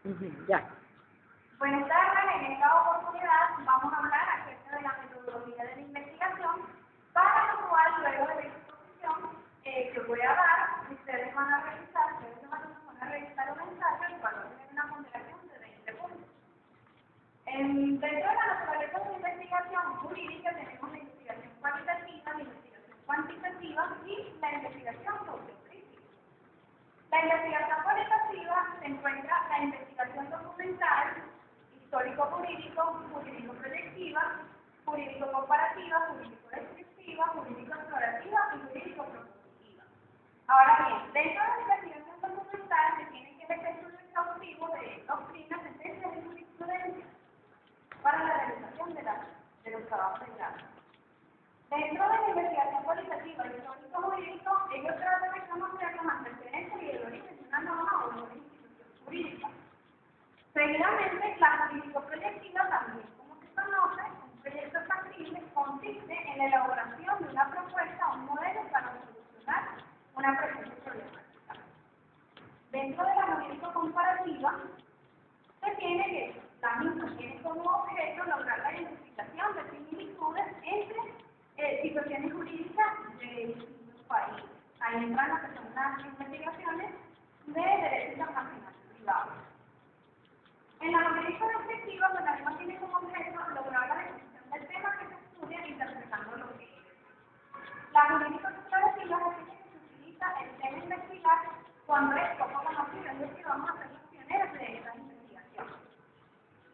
Ya. Buenas tardes, en esta oportunidad vamos a hablar acerca de la metodología de la investigación, para lo cual, luego de la exposición que voy a dar, ustedes van a realizar un ensayo, el cual va a tener una ponderación de 20 puntos. Dentro de la naturaleza de la investigación jurídica tenemos la investigación cualitativa, la investigación cuantitativa y la investigación sociocrítica. La investigación cualitativa se encuentra la investigación documental, histórico-jurídico, jurídico-proyectiva, jurídico-comparativa, jurídico-descriptiva, jurídico-explorativa y jurídico-propositiva. Ahora bien, dentro de la investigación documental se tiene que hacer estudio exhaustivo de doctrinas, sentencias y jurisprudencia para la realización de los trabajos de grado. Dentro de la investigación cualitativa y histórico-jurídico, ellos tratan de conocer los antecedentes y el origen de una norma o de una institución jurídica. Seguidamente, la jurídico-proyectiva, también como se conoce, un proyecto factible consiste en la elaboración de una propuesta o un modelo para solucionar una presente problemática. Dentro de la jurídico-comparativa, se tiene que la misma tiene como objeto lograr la identificación de similitudes entre situaciones jurídicas de distintos países. Ahí entran lo que son las investigaciones de derecho internacional privado. En la jurídica descriptiva, pues la misma tiene como objeto lograr la definición del tema que se estudia interpretando lo que es. La jurídica declarativa es que se utiliza el tema investigar cuando es poco conocido, es decir, vamos a ser los pioneros de esta investigación.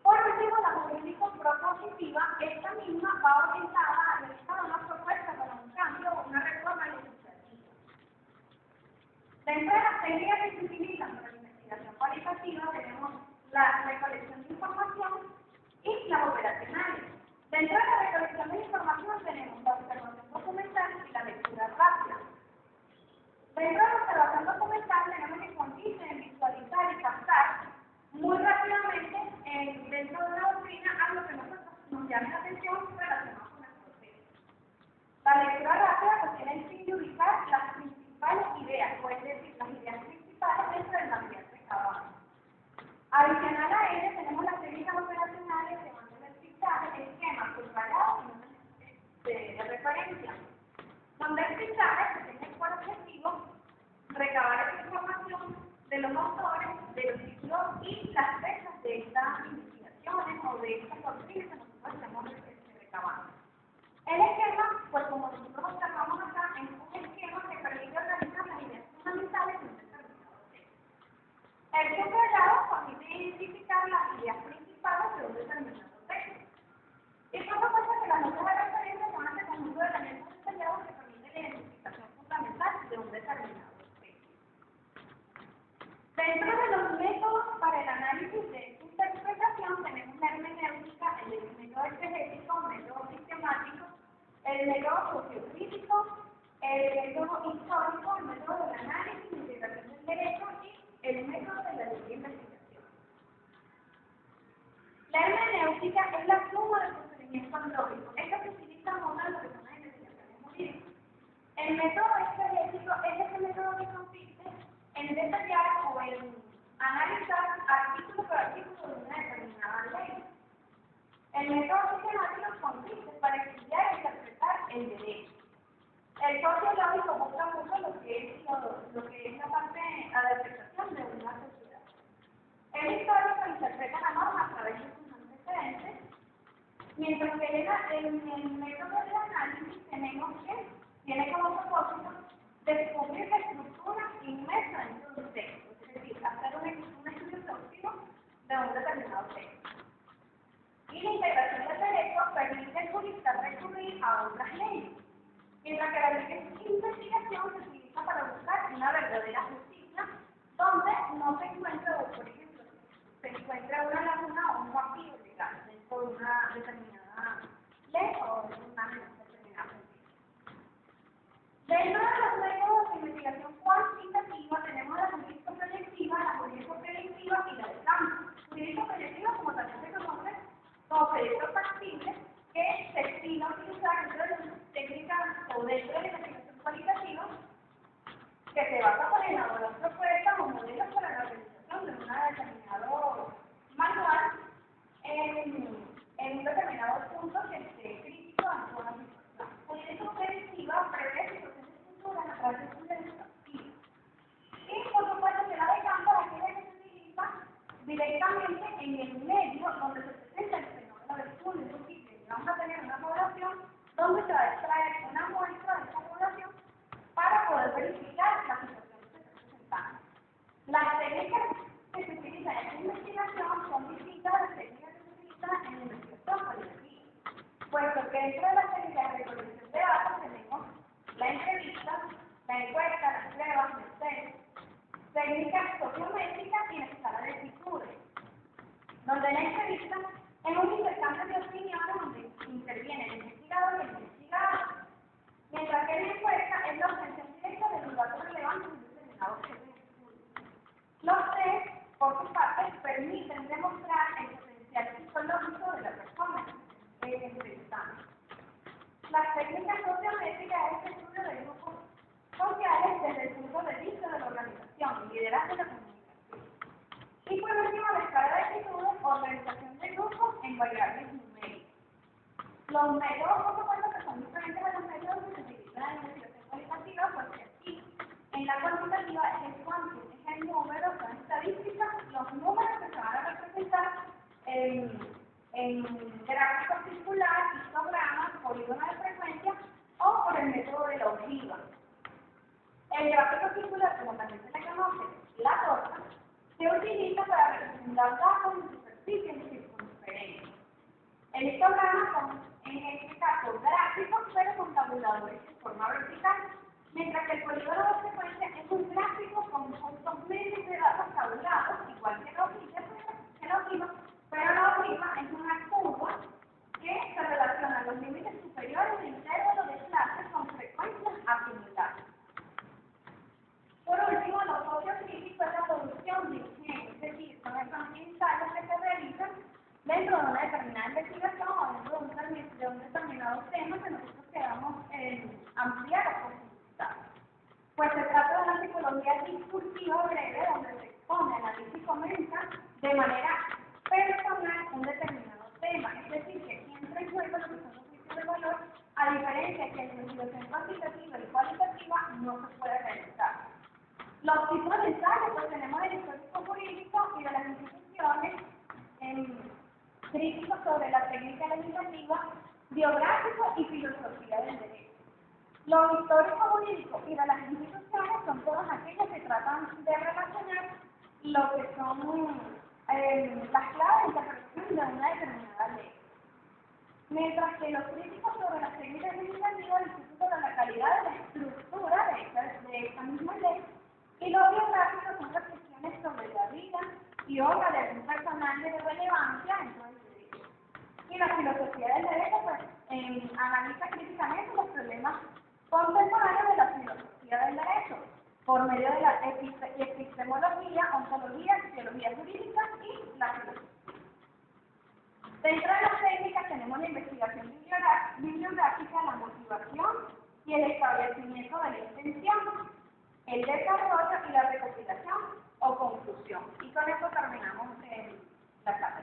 Por último, la jurídica propositiva, esta misma va orientada a realizar una propuesta para un cambio o una reforma legislativa. Dentro de las técnicas que se utilizan para la investigación cualitativa tenemos la recolección de información y las operacionales. Dentro de la recolección de información tenemos la observación documental y la lectura rápida. Dentro de la observación documental tenemos que consiste en visualizar y captar muy rápidamente dentro de la doctrina algo que nosotros nos llame la atención relacionado con el proceso. La lectura rápida pues tiene el fin de ubicar las principales ideas, o es decir, las ideas principales dentro del material recabado. Adicional a ello tenemos las técnicas operacionales que van a fichaje, esquemas, subrayados y notas de referencia, donde el fichaje se tiene por objetivo recabar esa información de los autores, de los títulos y las fechas de estas investigaciones o de estas doctrinas que nosotros estamos recabando. El esquema, pues como nosotros observamos acá, es un esquema que permite organizar las ideas fundamentales de un determinado tema. El subrayado consiste en identificar las ideas principales de un determinado texto. Y por supuesto que las notas de referencia son ese conjunto de elementos detallados que permiten la identificación fundamental de un determinado texto. Dentro de los métodos para el análisis de esta interpretación tenemos la hermenéutica, el método exegético, el método sistemático, el método sociocrítico, el método histórico, el método del análisis, la integración del derecho y el método de la investigación. La hermenéutica es la suma del procedimiento lógico. Esto se utiliza en una de las investigaciones jurídicas. El método exegético es ese método que consiste en detallar o en analizar artículo por artículo de una determinada ley. El método sistemático consiste para estudiar e interpretar el derecho. El sociológico busca mucho lo que es la parte a la interpretación de una sociedad. El histórico interpreta la norma a través de sus antecedentes, mientras que el método de análisis tiene como propósito descubrir la estructura inmersa dentro de un texto, es decir, hacer un estudio exhaustivo de un determinado texto. Y la integración del derecho permite al jurista recurrir a otras leyes, mientras que la investigación se utiliza para buscar una verdadera justicia donde no se encuentra, por ejemplo, se encuentra una laguna o un vacío legal dentro de una determinada ley o de una determinada justicia. Dentro de los métodos de investigación cuantitativa tenemos la jurídico-proyectiva, la jurídico-predictiva y la de campo. Jurídico-proyectiva, como también se conoce, como proyectos factibles que se destina a utilizar dentro de las técnicas o dentro de la investigación cualitativa, que se basa en elaborar propuestas o modelos para la organización de un determinado directamente en el medio donde se presenta el fenómeno del estudio. Es decir, vamos a tener una población donde se va a extraer una muestra de esa población para poder verificar la situación que se está presentando. Las técnicas que se utilizan en esta investigación son distintas a las técnicas que se utilizan en la investigación cualitativa, puesto que dentro de las técnicas de recolección de datos tenemos la entrevista, la encuesta, las pruebas, el test, técnicas sociométricas y la escala de actitudes, donde la entrevista es un intercambio de opiniones donde interviene el investigador y el investigado, mientras que la encuesta es la obtención directa de los datos relevantes de un determinado objeto de estudio. Los test, por su parte, permiten demostrar el potencial psicológico de la persona que se entrevistando. Las técnicas sociométricas es el estudio de grupos sociales desde el punto de vista de la organización, el liderazgo y la comunicación. Y por último, la escala de actitudes, organización de grupos en variables numéricas. Los métodos, por supuesto, que son diferentes a los métodos que se utilizan en la investigación cualitativa, porque aquí, en la cuantitativa, es el quantum, es el número, son estadísticas, los números que se van a representar en gráficos circular, histogramas, polígono de frecuencia o por el método de la ojiva. El gráfico circular, como también se le conoce, la torta, se utiliza para representar datos en superficie en circunferencia. El histograma son, en este caso, gráficos, pero con tabuladores en forma vertical, mientras que el polígono de frecuencia es un gráfico con puntos medios de datos tabulados, igual que la ojiva, pero la ojiva es una curva que se relaciona los límites superiores del intervalo de clases con frecuencias acumuladas. Por último, los socios críticos es la producción de ingenio, es decir, son esos ensayos que se realizan dentro de una determinada investigación o dentro de un determinado tema que nosotros queramos ampliar o profundizar. Pues se trata de una psicología discursiva breve donde se expone, analiza y comenta de manera personal un determinado tema. Es decir, que aquí entra en juego lo que son los juicios de valor, a diferencia de que en la investigación cuantitativa y cualitativa no se puede realizar. Los tipos de ensayos, pues tenemos el histórico jurídico y de las instituciones, críticos sobre la técnica legislativa, biográfico y filosofía del derecho. Los históricos jurídicos y de las instituciones son todas aquellas que tratan de relacionar lo que son las claves de interpretación de una determinada ley. Mientras que los críticos sobre las técnicas legislativas discuten la calidad de la estructura de esta misma ley, y los biográficos son reflexiones sobre la vida y obra de algún personaje de relevancia dentro del derecho. Y la filosofía del derecho pues, analiza críticamente los problemas contemporáneos de la filosofía del derecho por medio de la epistemología, ontología, teología jurídica y la filosofía. Dentro de las técnicas tenemos la investigación bibliográfica, la motivación y el establecimiento de la intención, el desarrollo y la recopilación o conclusión. Y con eso terminamos la clase.